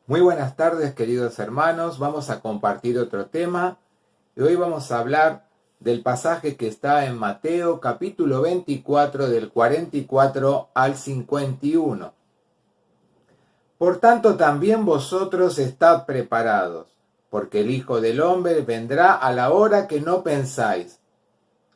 Muy buenas tardes, queridos hermanos. Vamos a compartir otro tema y hoy vamos a hablar del pasaje que está en Mateo capítulo 24 del 44 al 51. Por tanto, también vosotros estad preparados, porque el Hijo del Hombre vendrá a la hora que no pensáis.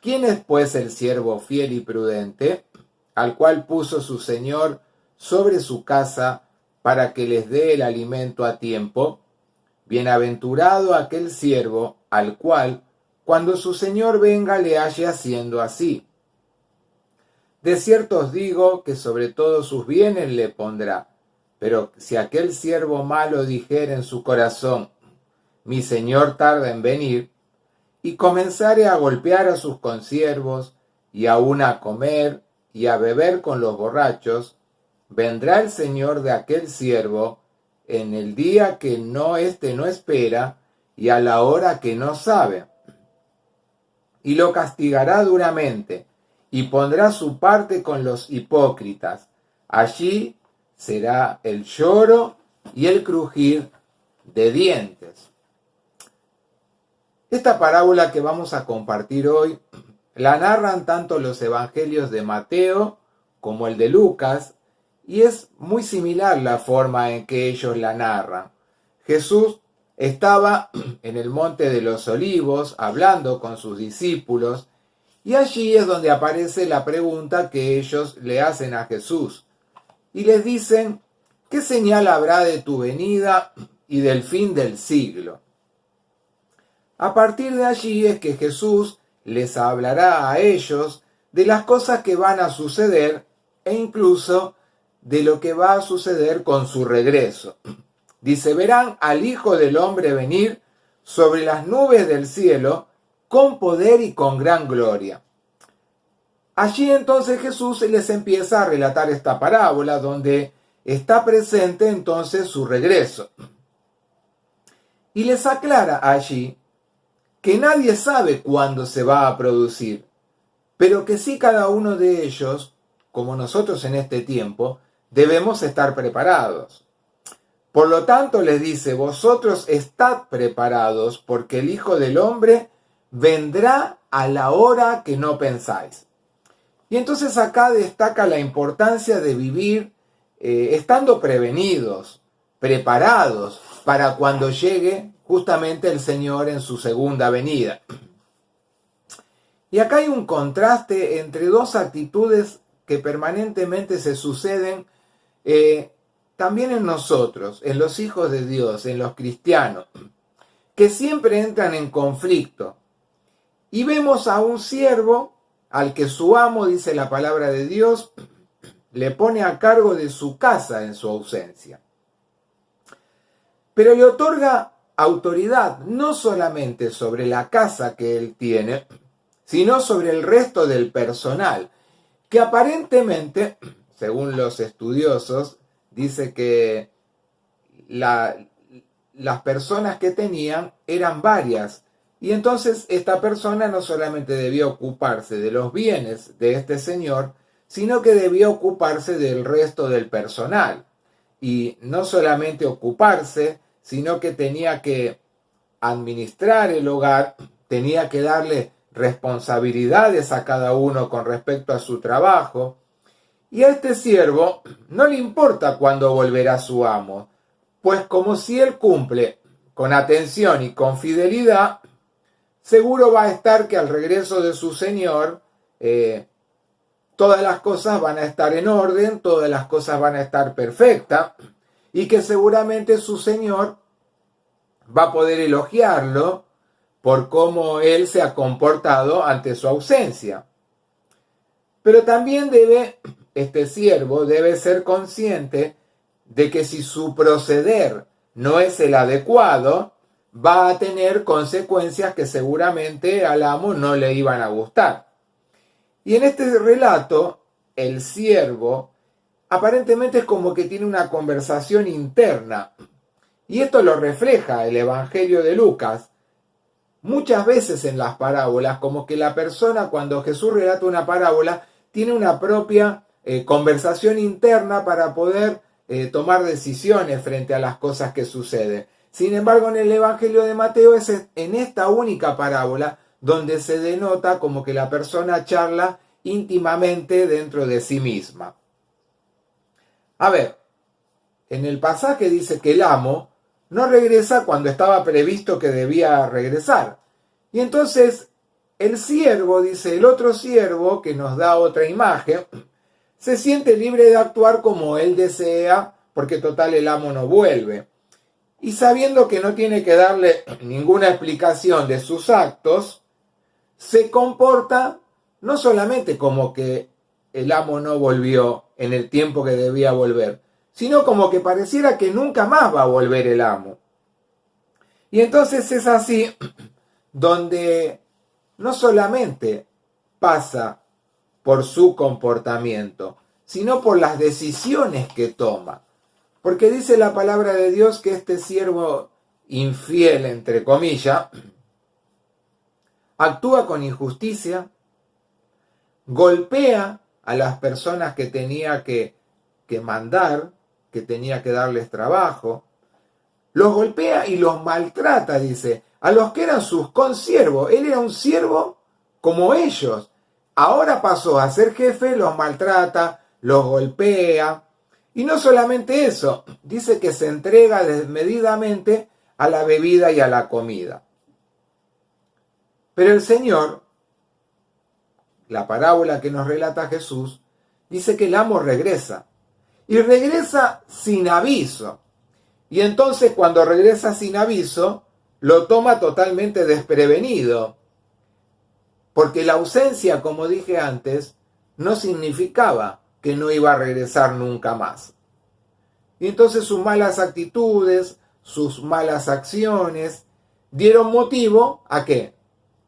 ¿Quién es pues el siervo fiel y prudente, al cual puso su Señor sobre su casa para que les dé el alimento a tiempo? Bienaventurado aquel siervo al cual, cuando su Señor venga, le halle haciendo así. De cierto os digo que sobre todos sus bienes le pondrá. Pero si aquel siervo malo dijere en su corazón, mi Señor tarda en venir, y comenzare a golpear a sus consiervos, y aun a comer y a beber con los borrachos, vendrá el Señor de aquel siervo en el día que no espera, y a la hora que no sabe, y lo castigará duramente, y pondrá su parte con los hipócritas. Allí será el lloro y el crujir de dientes. Esta parábola que vamos a compartir hoy la narran tanto los evangelios de Mateo como el de Lucas, y es muy similar la forma en que ellos la narran. Jesús estaba en el Monte de los Olivos hablando con sus discípulos, y allí es donde aparece la pregunta que ellos le hacen a Jesús. Y les dicen, ¿qué señal habrá de tu venida y del fin del siglo? A partir de allí es que Jesús les hablará a ellos de las cosas que van a suceder e incluso de lo que va a suceder con su regreso. Dice, verán al Hijo del Hombre venir sobre las nubes del cielo con poder y con gran gloria. Allí entonces Jesús les empieza a relatar esta parábola donde está presente entonces su regreso. Y les aclara allí que nadie sabe cuándo se va a producir, pero que sí cada uno de ellos, como nosotros en este tiempo, debemos estar preparados. Por lo tanto les dice, vosotros estad preparados porque el Hijo del Hombre vendrá a la hora que no pensáis. Y entonces acá destaca la importancia de vivir estando prevenidos, preparados para cuando llegue justamente el Señor en su segunda venida. Y acá hay un contraste entre dos actitudes que permanentemente se suceden también en nosotros, en los hijos de Dios, en los cristianos, que siempre entran en conflicto. Y vemos a un siervo al que su amo, dice la palabra de Dios, le pone a cargo de su casa en su ausencia. Pero le otorga autoridad no solamente sobre la casa que él tiene, sino sobre el resto del personal, que aparentemente, según los estudiosos, dice que las personas que tenían eran varias, y entonces esta persona no solamente debía ocuparse de los bienes de este señor, sino que debía ocuparse del resto del personal. Y no solamente ocuparse, sino que tenía que administrar el hogar, tenía que darle responsabilidades a cada uno con respecto a su trabajo. Y a este siervo no le importa cuándo volverá su amo, pues como si él cumple con atención y con fidelidad, seguro va a estar que al regreso de su señor todas las cosas van a estar en orden, todas las cosas van a estar perfectas, y que seguramente su señor va a poder elogiarlo por cómo él se ha comportado ante su ausencia. Pero también este siervo debe ser consciente de que si su proceder no es el adecuado, va a tener consecuencias que seguramente al amo no le iban a gustar. Y en este relato, el siervo aparentemente es como que tiene una conversación interna. Y esto lo refleja el Evangelio de Lucas. Muchas veces en las parábolas, como que la persona cuando Jesús relata una parábola, tiene una propia conversación interna para poder tomar decisiones frente a las cosas que suceden. Sin embargo, en el Evangelio de Mateo es en esta única parábola donde se denota como que la persona charla íntimamente dentro de sí misma. A ver, en el pasaje dice que el amo no regresa cuando estaba previsto que debía regresar. Y entonces el siervo, dice el otro siervo, que nos da otra imagen, se siente libre de actuar como él desea, porque total el amo no vuelve. Y sabiendo que no tiene que darle ninguna explicación de sus actos, se comporta no solamente como que el amo no volvió en el tiempo que debía volver, sino como que pareciera que nunca más va a volver el amo. Y entonces es así donde no solamente pasa por su comportamiento, sino por las decisiones que toma. Porque dice la palabra de Dios que este siervo infiel, entre comillas, actúa con injusticia, golpea a las personas que tenía que mandar, que tenía que darles trabajo, los golpea y los maltrata, dice, a los que eran sus consiervos. Él era un siervo como ellos. Ahora pasó a ser jefe, los maltrata, los golpea. Y no solamente eso, dice que se entrega desmedidamente a la bebida y a la comida. Pero el Señor, la parábola que nos relata Jesús, dice que el amo regresa. Y regresa sin aviso. Y entonces cuando regresa sin aviso, lo toma totalmente desprevenido. Porque la ausencia, como dije antes, no significaba que no iba a regresar nunca más. Y entonces sus malas actitudes, sus malas acciones, dieron motivo ¿a qué?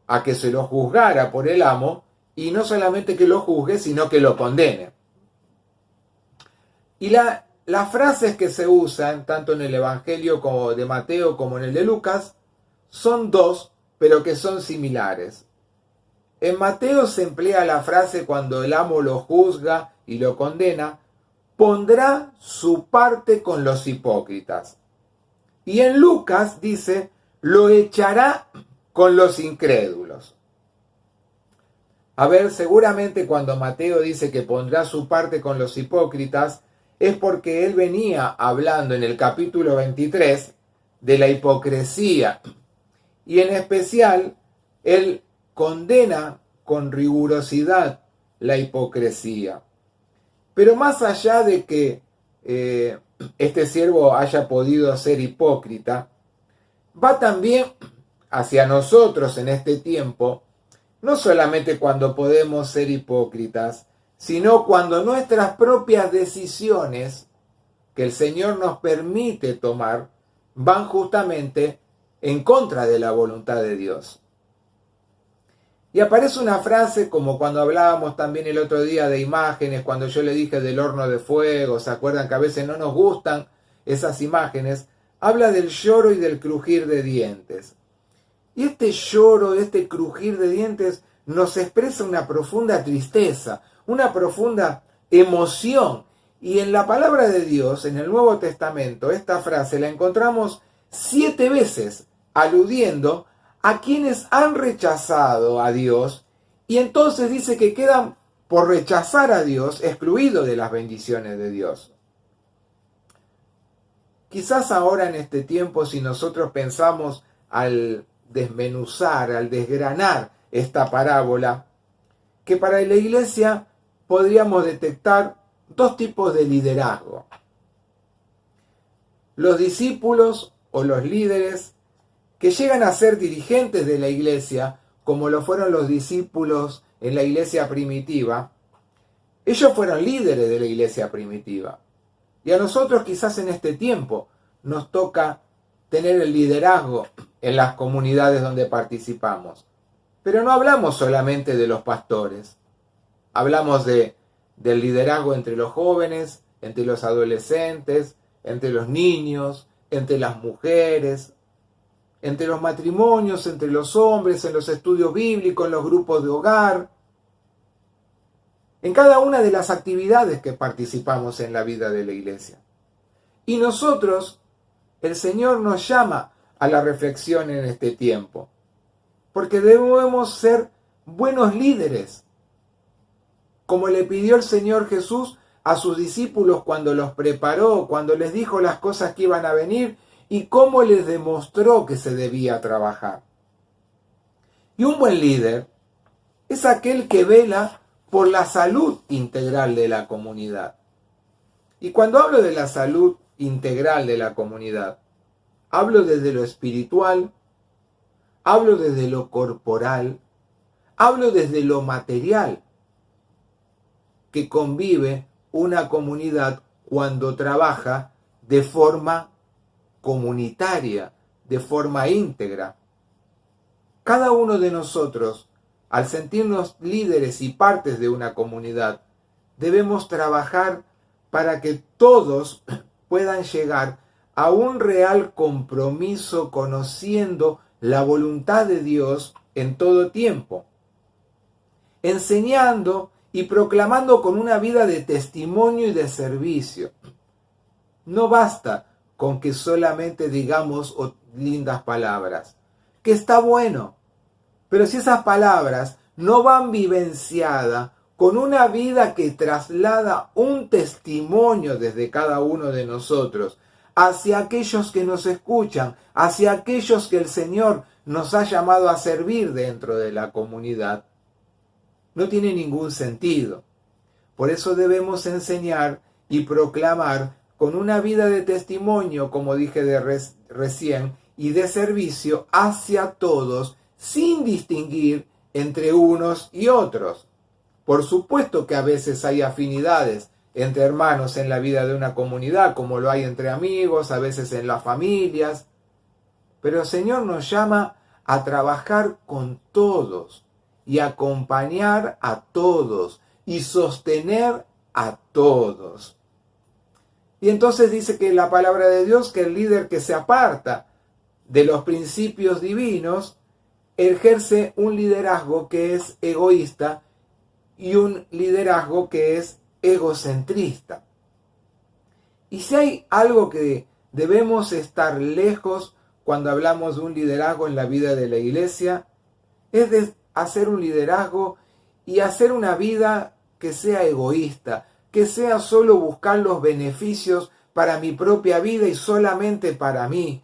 A que se lo juzgara por el amo, y no solamente que lo juzgue, sino que lo condene. Y las frases que se usan, tanto en el Evangelio como de Mateo como en el de Lucas, son dos, pero que son similares. En Mateo se emplea la frase cuando el amo lo juzga y lo condena, pondrá su parte con los hipócritas. Y en Lucas dice, lo echará con los incrédulos. A ver, seguramente cuando Mateo dice que pondrá su parte con los hipócritas, es porque él venía hablando en el capítulo 23 de la hipocresía. Y en especial, él condena con rigurosidad la hipocresía. Pero más allá de que este siervo haya podido ser hipócrita, va también hacia nosotros en este tiempo, no solamente cuando podemos ser hipócritas, sino cuando nuestras propias decisiones que el Señor nos permite tomar van justamente en contra de la voluntad de Dios. Y aparece una frase como cuando hablábamos también el otro día de imágenes, cuando yo le dije del horno de fuego, ¿se acuerdan que a veces no nos gustan esas imágenes? Habla del lloro y del crujir de dientes. Y este lloro, este crujir de dientes nos expresa una profunda tristeza, una profunda emoción. Y en la palabra de Dios, en el Nuevo Testamento, esta frase la encontramos 7 veces, aludiendo a quienes han rechazado a Dios, y entonces dice que quedan por rechazar a Dios, excluidos de las bendiciones de Dios. Quizás ahora en este tiempo, si nosotros pensamos al desmenuzar, al desgranar esta parábola, que para la iglesia podríamos detectar 2 tipos de liderazgo. Los discípulos o los líderes que llegan a ser dirigentes de la iglesia, como lo fueron los discípulos en la iglesia primitiva, ellos fueron líderes de la iglesia primitiva. Y a nosotros quizás en este tiempo nos toca tener el liderazgo en las comunidades donde participamos. Pero no hablamos solamente de los pastores. Hablamos del liderazgo entre los jóvenes, entre los adolescentes, entre los niños, entre las mujeres, entre los matrimonios, entre los hombres, en los estudios bíblicos, en los grupos de hogar, en cada una de las actividades que participamos en la vida de la iglesia. Y nosotros, el Señor nos llama a la reflexión en este tiempo, porque debemos ser buenos líderes, como le pidió el Señor Jesús a sus discípulos cuando los preparó, cuando les dijo las cosas que iban a venir y cómo les demostró que se debía trabajar. Y un buen líder es aquel que vela por la salud integral de la comunidad. Y cuando hablo de la salud integral de la comunidad, hablo desde lo espiritual, hablo desde lo corporal, hablo desde lo material, que convive una comunidad cuando trabaja de forma comunitaria, de forma íntegra. Cada uno de nosotros, al sentirnos líderes y partes de una comunidad, debemos trabajar para que todos puedan llegar a un real compromiso conociendo la voluntad de Dios en todo tiempo, enseñando y proclamando con una vida de testimonio y de servicio. No basta con que solamente digamos lindas palabras, que está bueno, pero si esas palabras no van vivenciadas con una vida que traslada un testimonio desde cada uno de nosotros hacia aquellos que nos escuchan, hacia aquellos que el Señor nos ha llamado a servir dentro de la comunidad, no tiene ningún sentido. Por eso debemos enseñar y proclamar con una vida de testimonio, como dije recién, y de servicio hacia todos, sin distinguir entre unos y otros. Por supuesto que a veces hay afinidades entre hermanos en la vida de una comunidad, como lo hay entre amigos, a veces en las familias, pero el Señor nos llama a trabajar con todos y acompañar a todos y sostener a todos. Y entonces dice que la palabra de Dios, que el líder que se aparta de los principios divinos, ejerce un liderazgo que es egoísta y un liderazgo que es egocentrista. Y si hay algo que debemos estar lejos cuando hablamos de un liderazgo en la vida de la iglesia, es de hacer un liderazgo y hacer una vida que sea egoísta, que sea solo buscar los beneficios para mi propia vida y solamente para mí,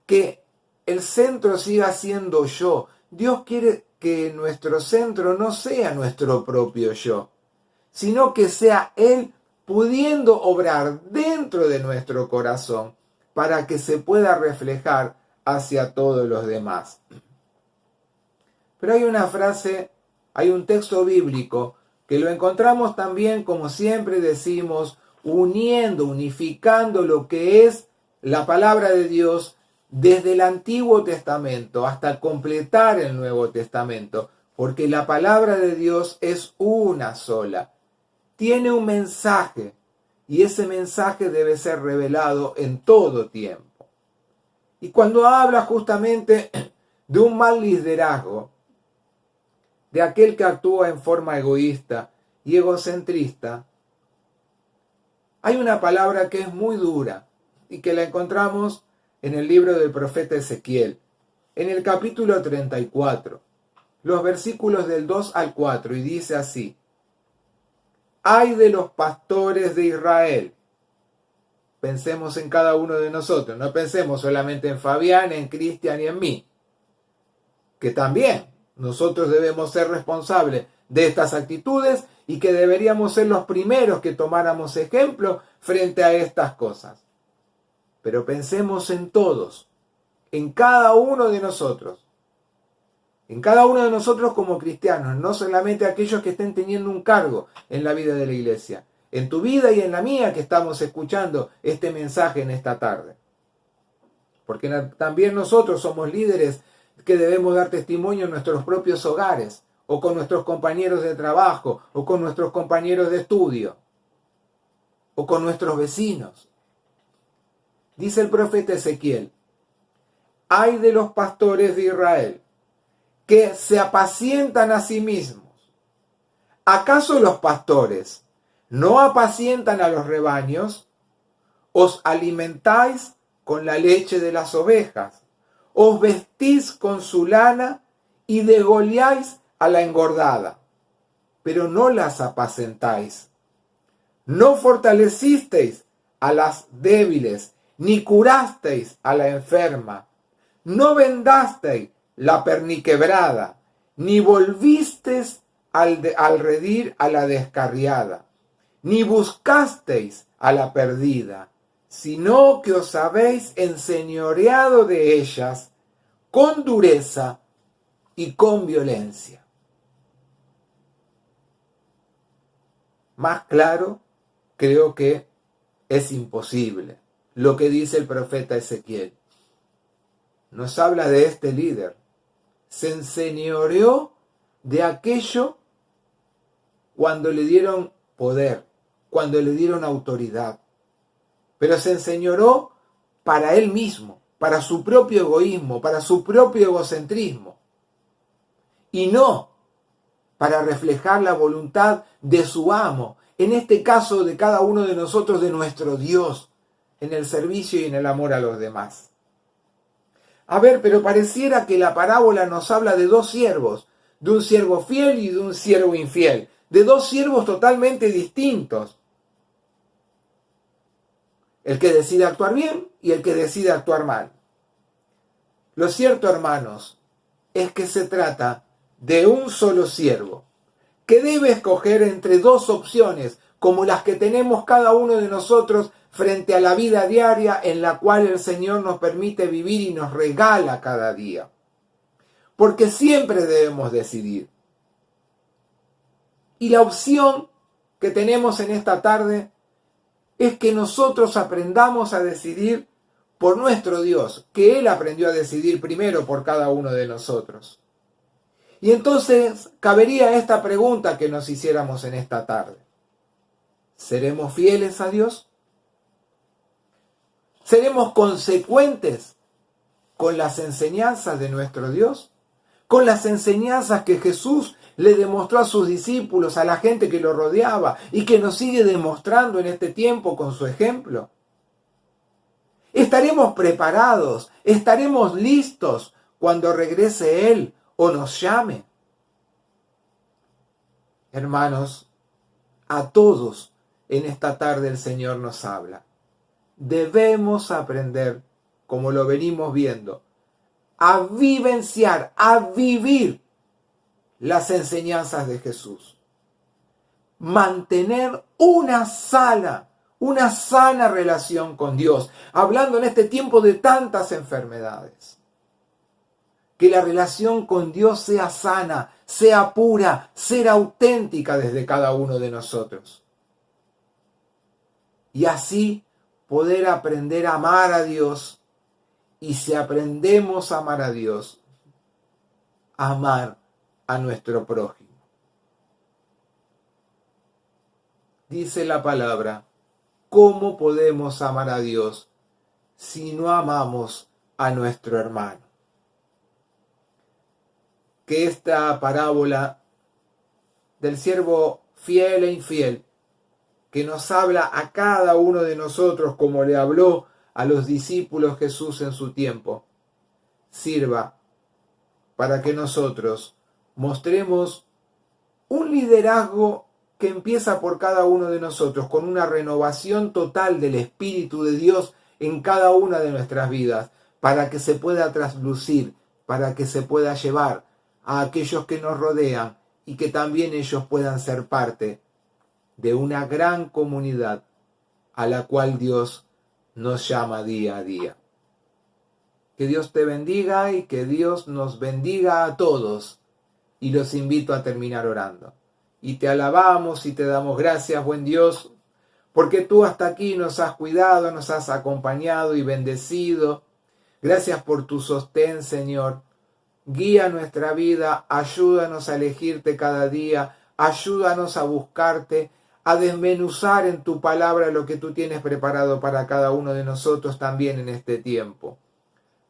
que el centro siga siendo yo. Dios quiere que nuestro centro no sea nuestro propio yo, sino que sea Él pudiendo obrar dentro de nuestro corazón para que se pueda reflejar hacia todos los demás. Pero hay una frase, hay un texto bíblico que lo encontramos también, como siempre decimos, unificando lo que es la palabra de Dios desde el Antiguo Testamento hasta completar el Nuevo Testamento, porque la palabra de Dios es una sola. Tiene un mensaje y ese mensaje debe ser revelado en todo tiempo. Y cuando habla justamente de un mal liderazgo, de aquel que actúa en forma egoísta y egocentrista, hay una palabra que es muy dura y que la encontramos en el libro del profeta Ezequiel, en el capítulo 34, los versículos del 2 al 4, y dice así: ¡ay de los pastores de Israel! Pensemos en cada uno de nosotros, no pensemos solamente en Fabián, en Cristian y en mí, que también nosotros debemos ser responsables de estas actitudes y que deberíamos ser los primeros que tomáramos ejemplo frente a estas cosas. Pero pensemos en todos, en cada uno de nosotros. En cada uno de nosotros como cristianos, no solamente aquellos que estén teniendo un cargo en la vida de la iglesia. En tu vida y en la mía que estamos escuchando este mensaje en esta tarde. Porque también nosotros somos líderes que debemos dar testimonio en nuestros propios hogares, o con nuestros compañeros de trabajo, o con nuestros compañeros de estudio, o con nuestros vecinos. Dice el profeta Ezequiel: ¡ay de los pastores de Israel, que se apacientan a sí mismos! ¿Acaso los pastores no apacientan a los rebaños? os alimentáis con la leche de las ovejas, os vestís con su lana y degolláis a la engordada, pero no las apacentáis. No fortalecisteis a las débiles, ni curasteis a la enferma. No vendasteis la perniquebrada, ni volvisteis al redil a la descarriada, ni buscasteis a la perdida, sino que os habéis enseñoreado de ellas con dureza y con violencia. Más claro, creo que es imposible lo que dice el profeta Ezequiel. Nos habla de este líder. Se enseñoreó de aquello cuando le dieron poder, cuando le dieron autoridad. Pero se enseñoreó para él mismo, para su propio egoísmo, para su propio egocentrismo. Y no para reflejar la voluntad de su amo, en este caso de cada uno de nosotros, de nuestro Dios, en el servicio y en el amor a los demás. A ver, pero pareciera que la parábola nos habla de dos siervos, de un siervo fiel y de un siervo infiel, de dos siervos totalmente distintos. El que decide actuar bien y el que decide actuar mal. Lo cierto, hermanos, es que se trata de un solo siervo, que debe escoger entre dos opciones, como las que tenemos cada uno de nosotros frente a la vida diaria en la cual el Señor nos permite vivir y nos regala cada día. Porque siempre debemos decidir. Y la opción que tenemos en esta tarde es que nosotros aprendamos a decidir por nuestro Dios, que Él aprendió a decidir primero por cada uno de nosotros. Y entonces cabería esta pregunta que nos hiciéramos en esta tarde. ¿Seremos fieles a Dios? ¿Seremos consecuentes con las enseñanzas de nuestro Dios? ¿Con las enseñanzas que Jesús le demostró a sus discípulos, a la gente que lo rodeaba y que nos sigue demostrando en este tiempo con su ejemplo? ¿Estaremos preparados? ¿Estaremos listos cuando regrese Él o nos llame? Hermanos, a todos en esta tarde el Señor nos habla. Debemos aprender, como lo venimos viendo, a vivenciar, a vivir las enseñanzas de Jesús. Mantener una sana relación con Dios, hablando en este tiempo de tantas enfermedades. Que la relación con Dios sea sana, sea pura, sea auténtica desde cada uno de nosotros. Y así poder aprender a amar a Dios. Y si aprendemos a amar a Dios, amar a nuestro prójimo. Dice la palabra, ¿cómo podemos amar a Dios si no amamos a nuestro hermano? Que esta parábola del siervo fiel e infiel, que nos habla a cada uno de nosotros como le habló a los discípulos Jesús en su tiempo, sirva para que nosotros mostremos un liderazgo que empieza por cada uno de nosotros, con una renovación total del Espíritu de Dios en cada una de nuestras vidas, para que se pueda traslucir, para que se pueda llevar a aquellos que nos rodean y que también ellos puedan ser parte de una gran comunidad a la cual Dios nos llama día a día. Que Dios te bendiga y que Dios nos bendiga a todos. Y los invito a terminar orando. Y te alabamos y te damos gracias, buen Dios, porque tú hasta aquí nos has cuidado, nos has acompañado y bendecido. Gracias por tu sostén, Señor. Guía nuestra vida, ayúdanos a elegirte cada día, ayúdanos a buscarte, a desmenuzar en tu palabra lo que tú tienes preparado para cada uno de nosotros también en este tiempo.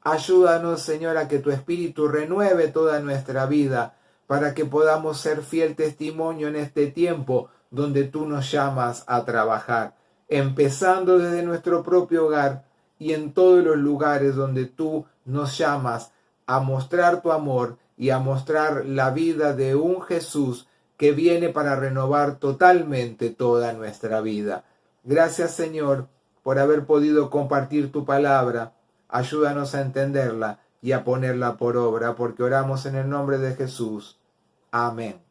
Ayúdanos, Señor, a que tu Espíritu renueve toda nuestra vida para que podamos ser fiel testimonio en este tiempo donde tú nos llamas a trabajar. empezando desde nuestro propio hogar y en todos los lugares donde tú nos llamas a mostrar tu amor y a mostrar la vida de un Jesús que viene para renovar totalmente toda nuestra vida. Gracias, Señor, por haber podido compartir tu palabra. Ayúdanos a entenderla y a ponerla por obra, porque oramos en el nombre de Jesús. Amén.